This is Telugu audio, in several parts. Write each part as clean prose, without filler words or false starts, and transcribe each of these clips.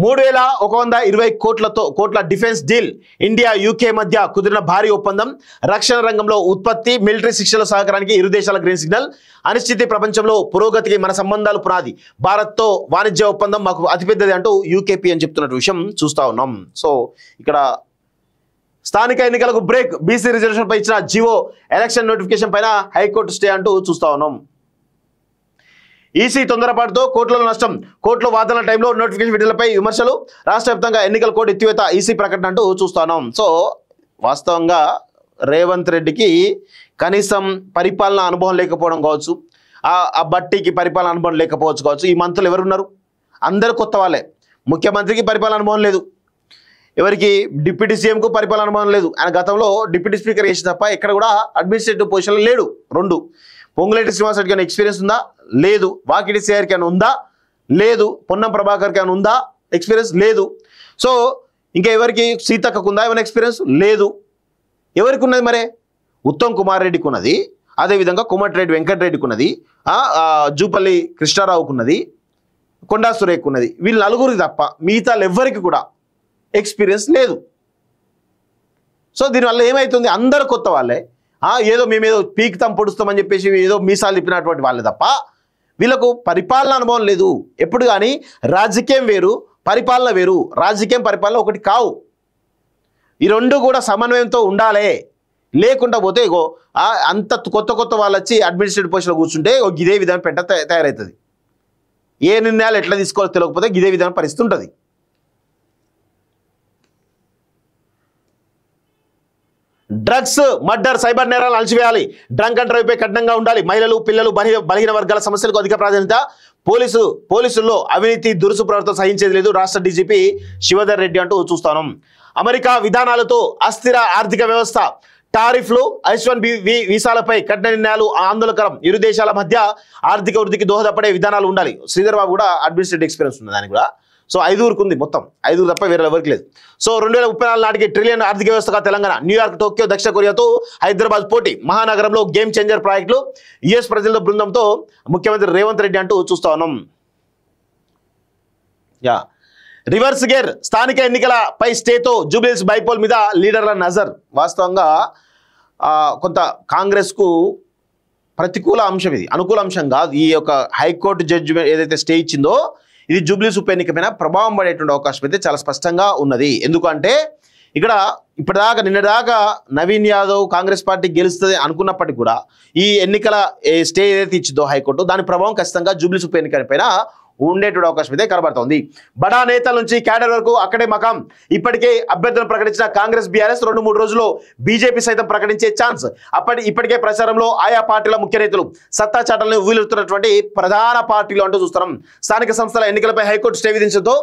3120 కోట్ల డిఫెన్స్ డీల్ ఇండియా యూకే మధ్య కుదిరిన భారీ ఒప్పందం రక్షణ రంగంలో ఉత్పత్తి మిలిటరీ శిక్షణ సహకారానికి ఇరు దేశాల గ్రీన్ సిగ్నల్ అనిశ్చిత ప్రపంచంలో పురోగతికి మన సంబంధాలు పునాది భారత్తో వాణిజ్య ఒప్పందం మాకు అతిపెద్దది అంటూ యూకేపీ అని చెప్తున్న విషయం చూస్తా ఉన్నాం సో ఇక్కడ స్థానిక ఎన్నికలకు బ్రేక్ బీసీ రిజర్వేషన్ పై ఇచ్చిన జివో ఎలక్షన్ నోటిఫికేషన్ పైన హైకోర్టు స్టే అంటూ చూస్తా ఉన్నాం ఈసీ తొందరపాటుతో కోట్ల నష్టం కోట్ల వాదనల టైంలో నోటిఫికేషన్ విడుదలపై విమర్శలు రాష్ట్ర వ్యాప్తంగా ఎన్నికల కోడ్ ఎత్తివేత ఈసీ ప్రకటన అంటూ చూస్తున్నాం సో వాస్తవంగా రేవంత్ రెడ్డికి కనీసం పరిపాలన అనుభవం లేకపోవడం కావచ్చు ఆ బట్టికి పరిపాలన అనుభవం లేకపోవచ్చు కావచ్చు ఈ మంత్రులు ఎవరున్నారు అందరూ కొత్త వాళ్ళే ముఖ్యమంత్రికి పరిపాలన అనుభవం లేదు ఎవరికి డిప్యూటీ సీఎంకు పరిపాలన అనుభవం లేదు ఆయన గతంలో డిప్యూటీ స్పీకర్ చేసి తప్ప ఎక్కడ కూడా అడ్మినిస్ట్రేటివ్ పొజిషన్లో లేడు రెండు పొంగులేటి శ్రీనివాసరెడ్డికి ఏమైనా ఎక్స్పీరియన్స్ ఉందా లేదు వాకిటి సిఆర్కి ఏమైనా ఉందా లేదు పొన్నం ప్రభాకర్కి ఏమైనా ఉందా ఎక్స్పీరియన్స్ లేదు సో ఇంకా ఎవరికి సీతక్కకు ఉందా ఏమైనా ఎక్స్పీరియన్స్ లేదు ఎవరికి ఉన్నది మరే ఉత్తమ్ కుమార్ రెడ్డికి ఉన్నది అదేవిధంగా కోమటిరెడ్డి వెంకటరెడ్డికి ఉన్నది జూపల్లి కృష్ణారావుకు ఉన్నది కొండా సురేఖకు ఉన్నది వీళ్ళు నలుగురికి తప్ప మిగతా ఎవ్వరికి కూడా ఎక్స్పీరియన్స్ లేదు సో దీనివల్ల ఏమవుతుంది అందరు కొత్త వాళ్ళే ఏదో మేమేదో పీకుతాం పొడుస్తామని చెప్పేసి ఏదో మీసాలు తిప్పినటువంటి వాళ్ళే తప్ప వీళ్ళకు పరిపాలన అనుభవం లేదు ఎప్పుడు కానీ రాజకీయం వేరు పరిపాలన వేరు రాజకీయం పరిపాలన ఒకటి కావు ఈ రెండు కూడా సమన్వయంతో ఉండాలి లేకుండా పోతే ఇగో అంత కొత్త వాళ్ళు వచ్చి అడ్మినిస్ట్రేటివ్ పొజిషన్లో కూర్చుంటే ఇదే విధానం పెట్ట తయారవుతుంది ఏ నిర్ణయాలు ఎట్లా తీసుకోవాలో తెలియకపోతే ఇదే విధానం పరిస్థితి ఉంటుంది డ్రగ్స్ మర్డర్ సైబర్ నేరాలను అణచివేయాలి డ్రంక్ అండ్ డ్రైవ్ పై కఠినంగా ఉండాలి మహిళలు పిల్లలు బలహీన వర్గాల సమస్యలకు అధిక ప్రాధాన్యత పోలీసుల్లో అవినీతి దురుసు ప్రవర్తన సహించేది లేదు రాష్ట్ర డీజీపీ శివధర్ రెడ్డి అంటూ చూస్తాను అమెరికా విధానాలతో అస్థిర ఆర్థిక వ్యవస్థ టారిఫ్లు H1B వీసాలపై కఠిన నిర్ణయాలు ఆందోళనకరం ఇరు దేశాల మధ్య ఆర్థిక వృద్ధికి దోహదపడే విధానాలు ఉండాలి శ్రీధర్ బాబు కూడా అడ్మినిస్ట్రేటివ్ ఎక్స్పీరియన్స్ ఉంది దానికి కూడా సో 5 ఉంది మొత్తం 5 తప్ప వేరే ఎవరికి లేదు సో 2034 నాటికి ట్రిలియన్ ఆర్థిక వ్యవస్థగా తెలంగాణ న్యూయార్క్ టోక్యో దక్షిణ కొరియాతో హైదరాబాద్ పోటీ మహానగరంలో గేమ్ చేంజర్ ప్రాజెక్టులు యుఎస్ ప్రజల బృందంతో ముఖ్యమంత్రి రేవంత్ రెడ్డి అంటూ చూస్తా ఉన్నాం రివర్స్ గేర్ స్థానిక ఎన్నికలపై స్టేతో జూబ్లీహిల్స్ బైపోల్ మీద లీడర్ల నజర్ వాస్తవంగా కొంత కాంగ్రెస్కు ప్రతికూల అంశం ఇది అనుకూల అంశం కాదు ఈ యొక్క హైకోర్టు జడ్జిమెంట్ ఏదైతే స్టే ఇచ్చిందో ఇది జూబ్లీహిల్స్ ఉప ఎన్నికపైన ప్రభావం పడేటువంటి అవకాశం అయితే చాలా స్పష్టంగా ఉన్నది ఎందుకంటే ఇక్కడ ఇప్పటిదాకా నిన్నదాకా నవీన్ యాదవ్ కాంగ్రెస్ పార్టీ గెలుస్తుంది అనుకున్నప్పటికీ కూడా ఈ ఎన్నికల స్టే ఏదైతే ఇచ్చిందో హైకోర్టు దాని ప్రభావం ఖచ్చితంగా జూబ్లీహిల్స్ ఉప ఎన్నికపైన ఉండేటువంటి అవకాశం అయితే కనబడుతోంది బడా నేతల నుంచి క్యాడర్ వరకు అక్కడే మకాం ఇప్పటికే అభ్యర్థులను ప్రకటించిన కాంగ్రెస్ బీఆర్ఎస్ 2-3 రోజుల్లో బీజేపీ సైతం ప్రకటించే ఛాన్స్ ఇప్పటికే ప్రచారంలో ఆయా పార్టీల ముఖ్య నేతలు సత్తా చాటలను వీలుతున్నటువంటి ప్రధాన పార్టీలు అంటూ చూస్తున్నాం స్థానిక సంస్థల ఎన్నికలపై హైకోర్టు స్టే విధించడంతో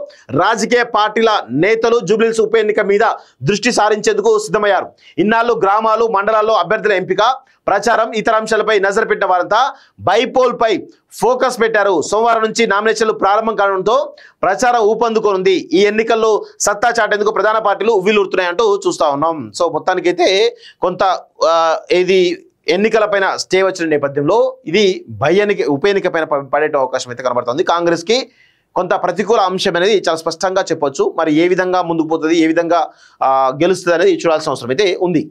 రాజకీయ పార్టీల నేతలు జూబ్లీహిల్స్ ఉప ఎన్నిక మీద దృష్టి సారించేందుకు సిద్ధమయ్యారు ఇన్నాళ్ళు గ్రామాలు మండలాల్లో అభ్యర్థుల ఎంపిక ప్రచారం ఇతర అంశాలపై నజర్ పెట్టిన వారంతా బైపోల్ పై ఫోకస్ పెట్టారు సోమవారం నుంచి నామినేషన్లు ప్రారంభం కావడంతో ప్రచారం ఊపందుకోనుంది ఈ ఎన్నికల్లో సత్తా చాటేందుకు ప్రధాన పార్టీలు ఉవ్విలూరుతున్నాయంటూ చూస్తా ఉన్నాం సో మొత్తానికైతే కొంత ఇది ఎన్నికలపైన స్టే వచ్చిన నేపథ్యంలో ఇది ఉప ఎన్నిక పైన పడే అవకాశం అయితే కనబడుతుంది కాంగ్రెస్కి కొంత ప్రతికూల అంశం అనేది చాలా స్పష్టంగా చెప్పొచ్చు మరి ఏ విధంగా ముందుకు పోతుంది ఏ విధంగా గెలుస్తుంది అనేది చూడాల్సిన అవసరం అయితే ఉంది